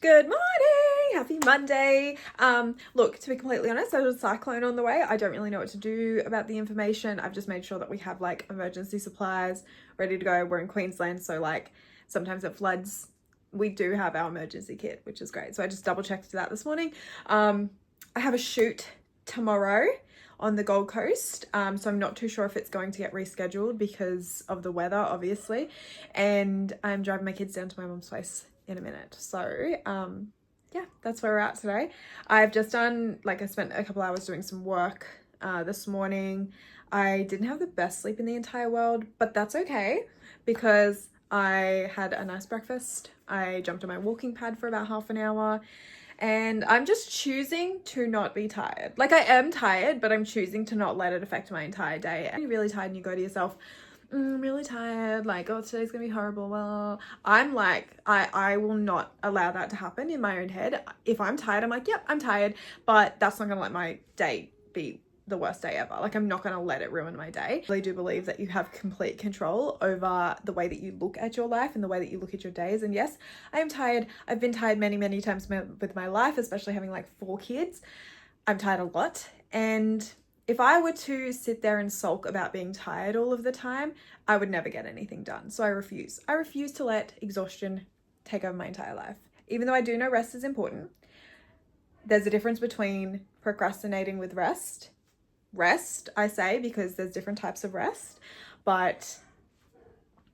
Good morning! Happy Monday. Look, to be completely honest, there's a cyclone on the way. I don't really know what to do about the information. I've just made sure that we have like emergency supplies ready to go. We're in Queensland, so like sometimes it floods. We do have our emergency kit, which is great. So I just double checked that this morning. I have a shoot tomorrow on the Gold Coast. So I'm not too sure if it's going to get rescheduled because of the weather, obviously. And I'm driving my kids down to my mum's place in a minute. So yeah, that's where we're at today. I've just done, like I spent a couple hours doing some work this morning. I didn't have the best sleep in the entire world, but that's okay because I had a nice breakfast. I jumped on my walking pad for about half an hour and I'm just choosing to not be tired. Like I am tired, but I'm choosing to not let it affect my entire day. And you're really tired and you go to yourself, I'm really tired, like, oh, today's gonna be horrible. Well, I'm like, I will not allow that to happen in my own head. If I'm tired, I'm like, yep, I'm tired, but that's not gonna let my day be the worst day ever. Like, I'm not gonna let it ruin my day. I really do believe that you have complete control over the way that you look at your life and the way that you look at your days. And yes, I am tired. I've been tired many, many times with my life, especially having like 4 kids. I'm tired a lot. And if I were to sit there and sulk about being tired all of the time, I would never get anything done. So I refuse. I refuse to let exhaustion take over my entire life. Even though I do know rest is important, there's a difference between procrastinating with rest. Rest, I say, because there's different types of rest, but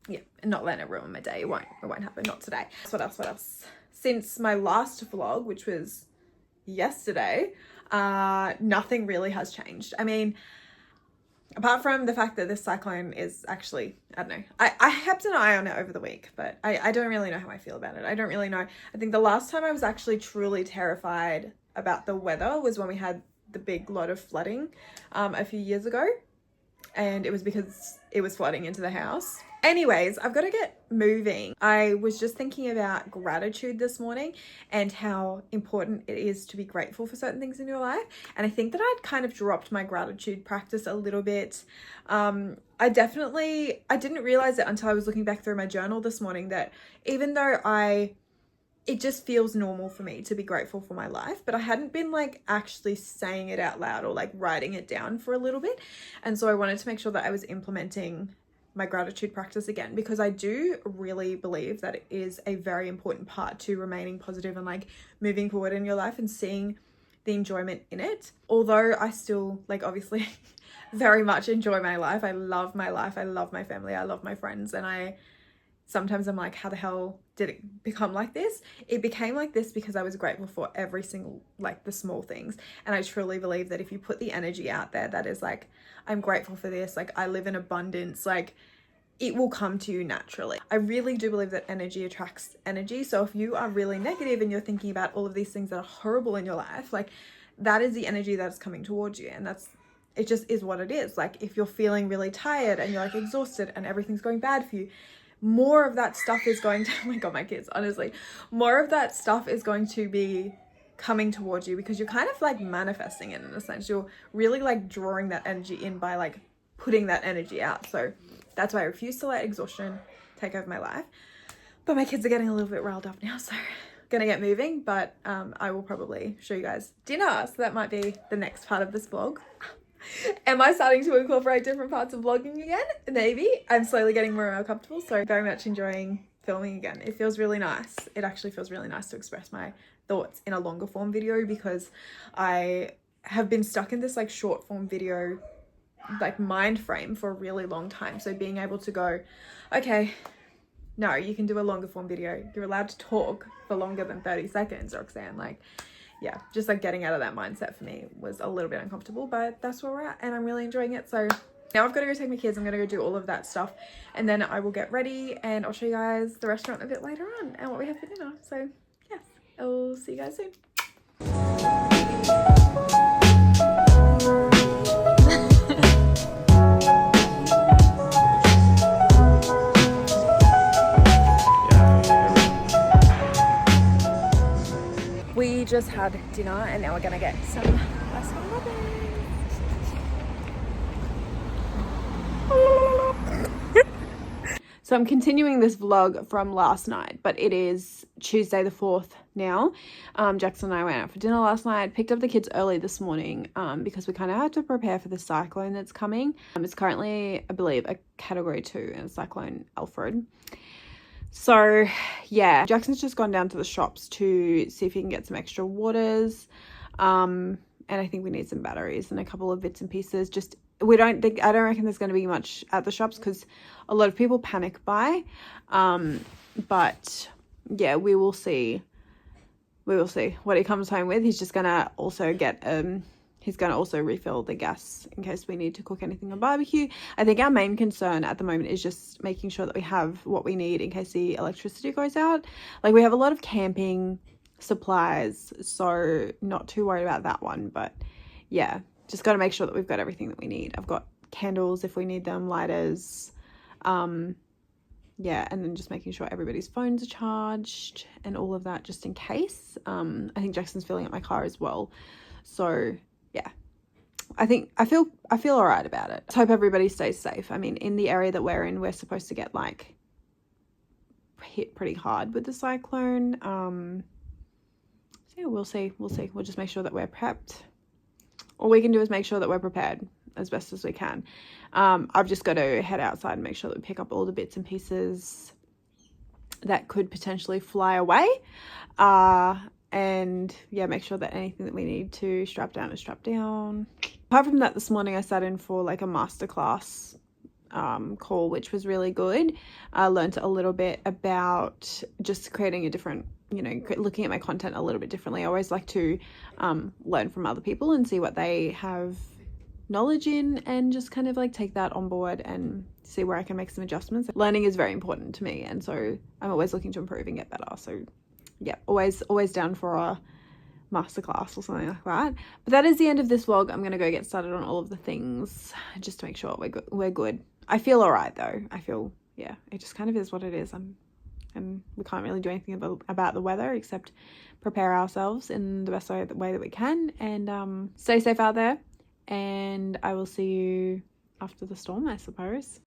yeah, not letting it ruin my day. It won't happen. Not today. What else? Since my last vlog, which was yesterday, nothing really has changed. I mean, apart from the fact that this cyclone is actually, I don't know, I kept an eye on it over the week, but I don't really know how I feel about it. I don't really know. I think the last time I was actually truly terrified about the weather was when we had the big lot of flooding a few years ago, and it was because it was flooding into the house. Anyways, I've got to get moving. I was just thinking about gratitude this morning and how important it is to be grateful for certain things in your life. And I think that I'd kind of dropped my gratitude practice a little bit. I didn't realize it until I was looking back through my journal this morning that even though it just feels normal for me to be grateful for my life, but I hadn't been like actually saying it out loud or like writing it down for a little bit. And so I wanted to make sure that I was implementing my gratitude practice again, because I do really believe that it is a very important part to remaining positive and like moving forward in your life and seeing the enjoyment in it. Although I still like obviously very much enjoy my life. I love my life. I love my family. I love my friends. And sometimes I'm like, how the hell did it become like this? It became like this because I was grateful for every single, like the small things. And I truly believe that if you put the energy out there, that is like, I'm grateful for this. Like I live in abundance, like it will come to you naturally. I really do believe that energy attracts energy. So if you are really negative and you're thinking about all of these things that are horrible in your life, like that is the energy that's coming towards you. And it just is what it is. Like if you're feeling really tired and you're like exhausted and everything's going bad for you, more of that stuff is going to, oh my God, my kids, honestly, more of that stuff is going to be coming towards you because you're kind of like manifesting it in a sense. You're really like drawing that energy in by like putting that energy out. So that's why I refuse to let exhaustion take over my life. But my kids are getting a little bit riled up now, so I'm gonna get moving, but I will probably show you guys dinner. So that might be the next part of this vlog. Am I starting to incorporate different parts of vlogging again? Maybe. I'm slowly getting more and more comfortable, so very much enjoying filming again. It feels really nice. It actually feels really nice to express my thoughts in a longer form video because I have been stuck in this like short form video like mind frame for a really long time. So being able to go, okay, no, you can do a longer form video. You're allowed to talk for longer than 30 seconds, Roxanne. Like, yeah, just like getting out of that mindset for me was a little bit uncomfortable, but that's where we're at and I'm really enjoying it. So now I've got to go take my kids. I'm going to go do all of that stuff and then I will get ready and I'll show you guys the restaurant a bit later on and what we have for dinner. So yes, I'll see you guys soon. We just had dinner and now we're gonna get some ice cream latte. So I'm continuing this vlog from last night, but it is Tuesday the 4th now. Jackson and I went out for dinner last night, picked up the kids early this morning because we kind of had to prepare for the cyclone that's coming. It's currently, I believe, a category 2 in cyclone Alfred. So yeah, Jackson's just gone down to the shops to see if he can get some extra waters. And I think we need some batteries and a couple of bits and pieces. I don't reckon there's going to be much at the shops because a lot of people panic buy. But yeah, we will see what he comes home with. He's just going to also get, he's going to also refill the gas in case we need to cook anything on barbecue. I think our main concern at the moment is just making sure that we have what we need in case the electricity goes out. Like, we have a lot of camping supplies, so not too worried about that one. But yeah, just got to make sure that we've got everything that we need. I've got candles if we need them, lighters, yeah, and then just making sure everybody's phones are charged and all of that just in case. I think Jackson's filling up my car as well, so yeah, I feel all right about it. Hope everybody stays safe. I mean, in the area that we're in, we're supposed to get like hit pretty hard with the cyclone. So yeah, we'll see. We'll just make sure that we're prepped. All we can do is make sure that we're prepared as best as we can. I've just got to head outside and make sure that we pick up all the bits and pieces that could potentially fly away. And yeah, make sure that anything that we need to strap down is strapped down. Apart from that, this morning I sat in for like a masterclass call, which was really good. I learned a little bit about just creating a different, looking at my content a little bit differently. I always like to learn from other people and see what they have knowledge in, and just kind of like take that on board and see where I can make some adjustments. Learning is very important to me, and so I'm always looking to improve and get better. So yeah, always down for a masterclass or something like that. But that is the end of this vlog. I'm gonna go get started on all of the things just to make sure we're good. I feel all right though. I feel, yeah, it just kind of is what it is. And we can't really do anything about the weather except prepare ourselves in the best way that we can, and stay safe out there. And I will see you after the storm, I suppose.